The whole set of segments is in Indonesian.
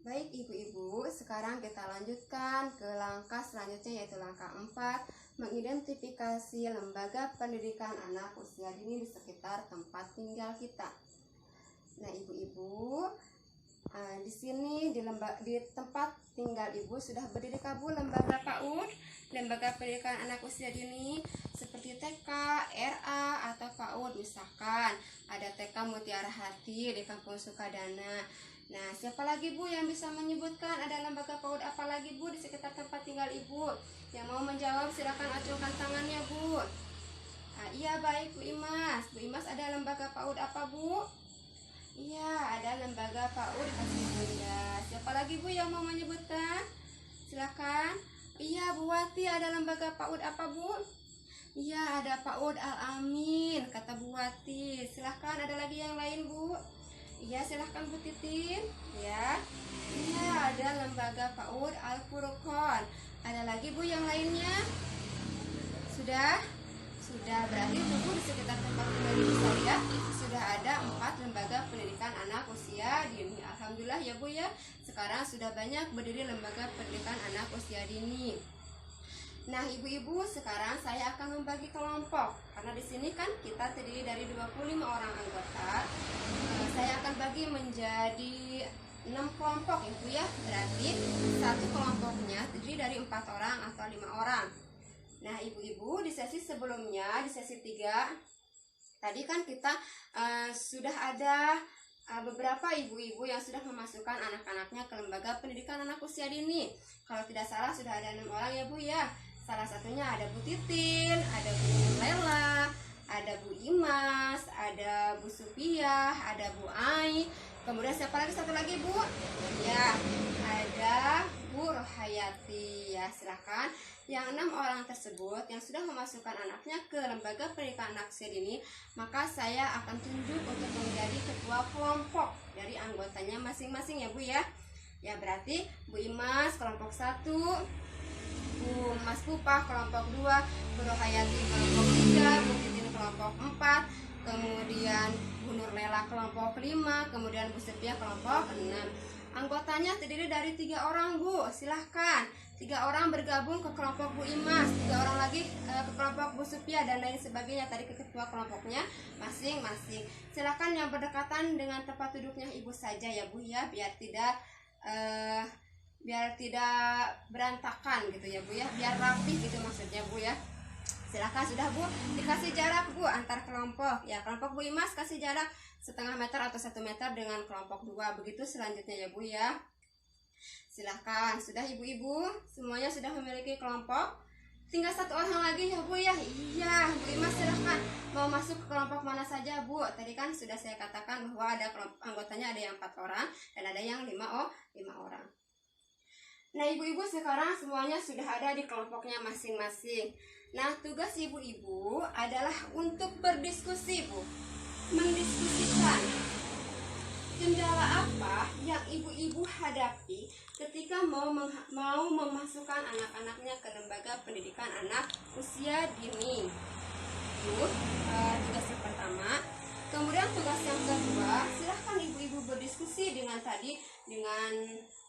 Baik ibu-ibu, sekarang kita lanjutkan ke langkah selanjutnya, yaitu langkah 4, mengidentifikasi lembaga pendidikan anak usia dini di sekitar tempat tinggal kita. Nah ibu-ibu, di sini di tempat tinggal ibu sudah berdiri Bu lembaga PAUD, lembaga pendidikan anak usia dini seperti TK, RA atau PAUD. Misalkan ada TK Mutiara Hati di Kampung Sukadana. Nah, siapa lagi Bu yang bisa menyebutkan ada lembaga PAUD apa lagi Bu di sekitar tempat tinggal ibu? Yang mau menjawab silakan acungkan tangannya Bu. Iya baik Bu Imas. Bu Imas, ada lembaga PAUD apa Bu? Iya, ada lembaga PAUD Kasih Bunda. Siapa lagi Bu yang mau menyebutkan? Silakan. Iya Bu Wati, ada lembaga PAUD apa Bu? Iya, ada PAUD Al-Amin, kata Bu Wati. Silakan, ada lagi yang lain Bu? Iya, silahkan Bu Titin. Ya. Iya, ada lembaga PAUD Al-Furqon. Ada lagi Bu yang lainnya? Sudah? Sudah, berarti Bu di sekitar tempat tinggal ibu saya sudah ada 4 lembaga pendidikan anak usia dini. Alhamdulillah ya Bu ya. Sekarang sudah banyak berdiri lembaga pendidikan anak usia dini. Nah, ibu-ibu, sekarang saya akan membagi kelompok. Karena di sini kan kita terdiri dari 25 orang anggota. Saya akan bagi menjadi 6 kelompok Ibu ya. Berarti satu kelompoknya terdiri dari 4 orang atau 5 orang. Nah, ibu-ibu, di sesi sebelumnya, di sesi 3, tadi kan kita sudah ada beberapa ibu-ibu yang sudah memasukkan anak-anaknya ke lembaga pendidikan anak usia dini. Kalau tidak salah sudah ada 6 orang ya Bu ya. Salah satunya ada Bu Titin, ada Bu Lela, ada Bu Imas, ada Bu Supiah, ada Bu Ai. Kemudian siapa lagi, satu lagi Bu? Ya, ada Bu Rohayati. Ya, silakan. Yang 6 orang tersebut yang sudah memasukkan anaknya ke lembaga pendidikan anak usia dini, maka saya akan tunjuk untuk menjadi ketua kelompok dari anggotanya masing-masing ya Bu ya. Ya, berarti Bu Imas kelompok 1, Bu Mas Pupah kelompok 2, Bu Rohayati kelompok 3, Bu Titin kelompok 4, kemudian Bu Nurlela kelompok 5, kemudian Bu Sepia kelompok 6. Anggotanya terdiri dari 3 orang Bu, silahkan. 3 orang bergabung ke kelompok Bu Imas, 3 orang lagi ke kelompok Bu Supia dan lain sebagainya, tadi ke ketua kelompoknya masing-masing. Silahkan yang berdekatan dengan tempat duduknya ibu saja ya Bu ya, biar tidak berantakan gitu ya Bu ya, biar rapi gitu maksudnya Bu ya. Silahkan, sudah Bu, dikasih jarak Bu antar kelompok. Ya, kelompok Bu Imas kasih jarak setengah meter atau 1 meter dengan kelompok 2. Begitu selanjutnya ya Bu ya. Silahkan, sudah ibu-ibu semuanya sudah memiliki kelompok. Tinggal 1 orang lagi ya Bu ya. Iya, Bu Imas silahkan. Mau masuk ke kelompok mana saja Bu? Tadi kan sudah saya katakan bahwa ada kelompok anggotanya ada yang 4 orang dan ada yang 5 orang. Nah ibu-ibu, sekarang semuanya sudah ada di kelompoknya masing-masing. Nah, tugas ibu-ibu adalah untuk berdiskusi Bu. Mendiskusikan kendala apa yang ibu-ibu hadapi ketika mau memasukkan anak-anaknya ke lembaga pendidikan anak usia dini. Itu tugas yang pertama. Kemudian tugas yang kedua, silahkan ibu-ibu berdiskusi dengan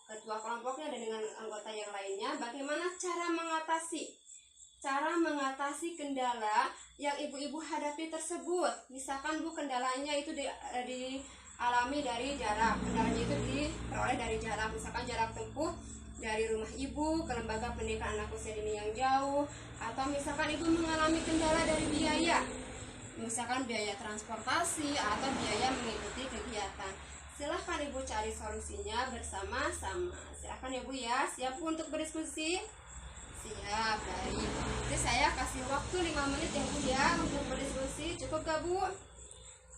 ketua kelompoknya dan dengan anggota yang lainnya, bagaimana cara mengatasi kendala yang ibu-ibu hadapi tersebut. Misalkan Bu, kendalanya itu dialami dari jarak, kendalanya itu diperoleh dari jarak, misalkan jarak tempuh dari rumah ibu ke lembaga pendidikan anak usia dini yang jauh, atau misalkan ibu mengalami kendala dari biaya, misalkan biaya transportasi atau biaya mengikuti kegiatan. Silahkan ibu cari solusinya bersama-sama. Silahkan ya Bu ya, siap Bu untuk berdiskusi? Siap, baik. Jadi saya kasih waktu 5 menit ya Bu ya untuk berdiskusi. Cukup gak Bu?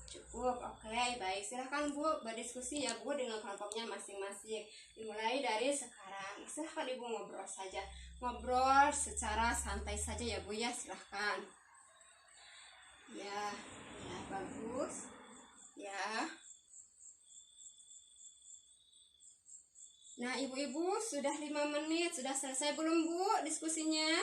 Cukup, oke, baik. Silahkan Bu berdiskusi ya Bu dengan kelompoknya masing-masing. Dimulai dari sekarang. Silahkan Ibu ngobrol saja. Ngobrol secara santai saja ya Bu ya, silahkan. Ya, bagus. Ya. Nah ibu-ibu, sudah 5 menit, sudah selesai belum Bu diskusinya?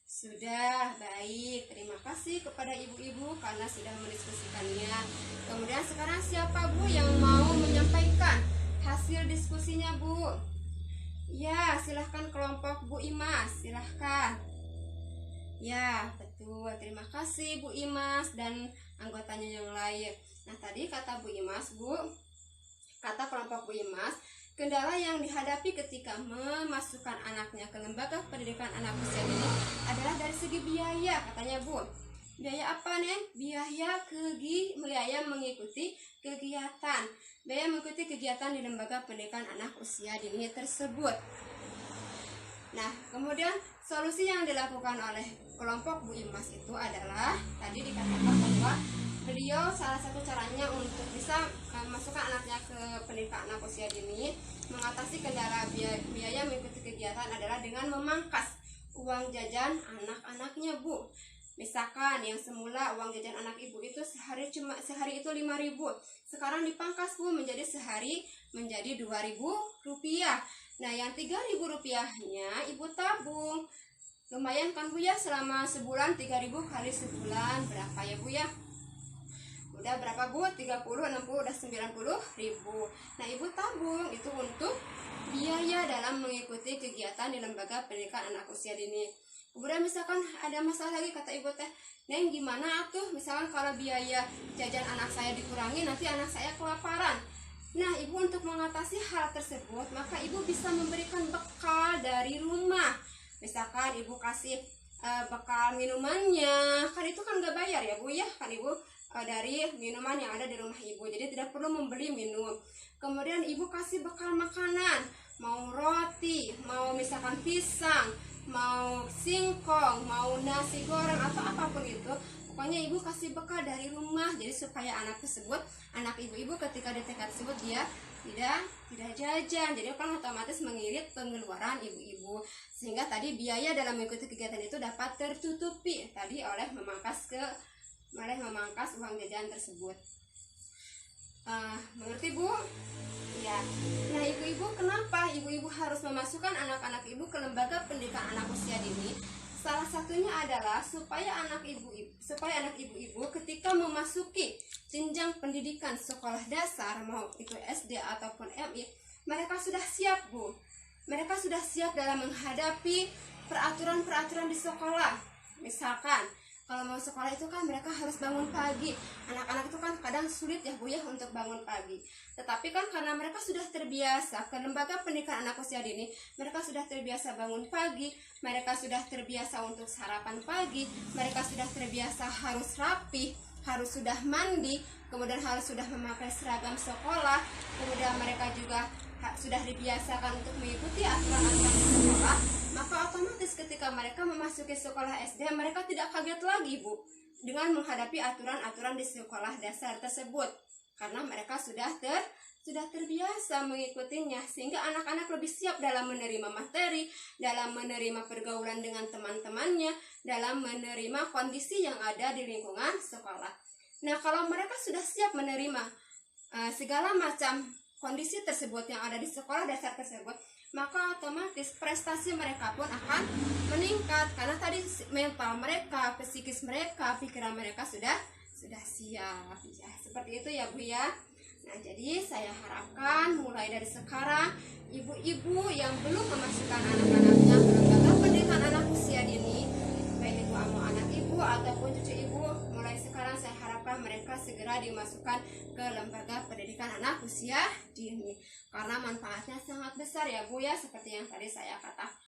Sudah, baik. Terima kasih kepada ibu-ibu karena sudah mendiskusikannya. Kemudian sekarang siapa Bu yang mau menyampaikan hasil diskusinya, Bu. Ya, silahkan kelompok Bu Imas, silahkan. Ya, betul. Terima kasih Bu Imas dan anggotanya yang lain. Nah, tadi kata Bu Imas, Bu, kata kelompok Bu Imas, kendala yang dihadapi ketika memasukkan anaknya ke lembaga pendidikan anak usia dini adalah dari segi biaya, katanya Bu. Biaya apa nih? Biaya mengikuti kegiatan. Biaya mengikuti kegiatan di lembaga pendidikan anak usia dini tersebut. Nah, kemudian solusi yang dilakukan oleh kelompok Bu Imas itu adalah tadi dikatakan bahwa beliau salah satu caranya untuk bisa memasukkan anaknya ke pendidikan anak usia dini, mengatasi kendala biaya mengikuti kegiatan adalah dengan memangkas uang jajan anak-anaknya, Bu. Misalkan yang semula uang jajan anak ibu itu sehari itu 5.000, sekarang dipangkas, Bu, menjadi sehari menjadi 2.000 rupiah. Nah, yang 3.000 rupiahnya ibu tabung. Lumayan kan, Bu, ya, selama sebulan 3.000 kali sebulan berapa ya, Bu, ya? Udah berapa, Bu? 30, 60, udah 90.000. Nah, ibu tabung itu untuk biaya dalam mengikuti kegiatan di lembaga pendidikan anak usia dini. Kemudian misalkan ada masalah lagi, kata ibu teh, Neng, gimana tuh misalkan kalau biaya jajan anak saya dikurangi, nanti anak saya kelaparan. Nah, ibu untuk mengatasi hal tersebut, maka ibu bisa memberikan bekal dari rumah. Misalkan ibu kasih bekal minumannya, kan itu kan gak bayar ya, Bu, ya, kan ibu dari minuman yang ada di rumah ibu, jadi tidak perlu membeli minum. Kemudian ibu kasih bekal makanan, mau roti, mau misalkan pisang, mau singkong, mau nasi goreng atau apapun itu, pokoknya ibu kasih bekal dari rumah, jadi supaya anak ibu-ibu ketika di TK tersebut dia tidak jajan, jadi kan otomatis mengirit pengeluaran ibu-ibu, sehingga tadi biaya dalam mengikuti kegiatan itu dapat tertutupi tadi oleh memangkas uang jajan tersebut. Mengerti, Bu? Ya. Nah, ibu-ibu, kenapa ibu-ibu harus memasukkan anak-anak ibu ke lembaga pendidikan anak usia dini? Salah satunya adalah supaya anak ibu-ibu ketika memasuki jenjang pendidikan sekolah dasar, mau itu SD ataupun MI, mereka sudah siap, Bu. Mereka sudah siap dalam menghadapi peraturan-peraturan di sekolah. Misalkan kalau mau sekolah itu kan mereka harus bangun pagi. Anak-anak itu kan kadang sulit ya, Bu, ya, untuk bangun pagi. Tetapi kan karena mereka sudah terbiasa ke lembaga pendidikan anak usia dini, mereka sudah terbiasa bangun pagi, mereka sudah terbiasa untuk sarapan pagi, mereka sudah terbiasa harus rapi, harus sudah mandi, kemudian harus sudah memakai seragam sekolah, kemudian mereka juga sudah dibiasakan untuk mengikuti aturan-aturan di sekolah, maka otomatis ketika mereka memasuki sekolah SD, mereka tidak kaget lagi, Bu, dengan menghadapi aturan-aturan di sekolah dasar tersebut, karena mereka sudah terbiasa mengikutinya, sehingga anak-anak lebih siap dalam menerima materi, dalam menerima pergaulan dengan teman-temannya, dalam menerima kondisi yang ada di lingkungan sekolah. Nah, kalau mereka sudah siap menerima segala macam kondisi tersebut yang ada di sekolah dasar tersebut, maka otomatis prestasi mereka pun akan meningkat, karena tadi mental mereka, psikis mereka, pikiran mereka sudah siap. Ya, seperti itu ya, Bu, ya. Nah, jadi saya harapkan mulai dari sekarang ibu-ibu yang belum memasukkan anak-anaknya ke lembaga pendidikan anak usia dini, baik itu anak ibu ataupun cucu ibu, mulai sekarang saya harapkan mereka segera dimasukkan ke lembaga pendidikan anak usia dini, karena manfaatnya sangat besar ya, Bu, ya, seperti yang tadi saya katakan.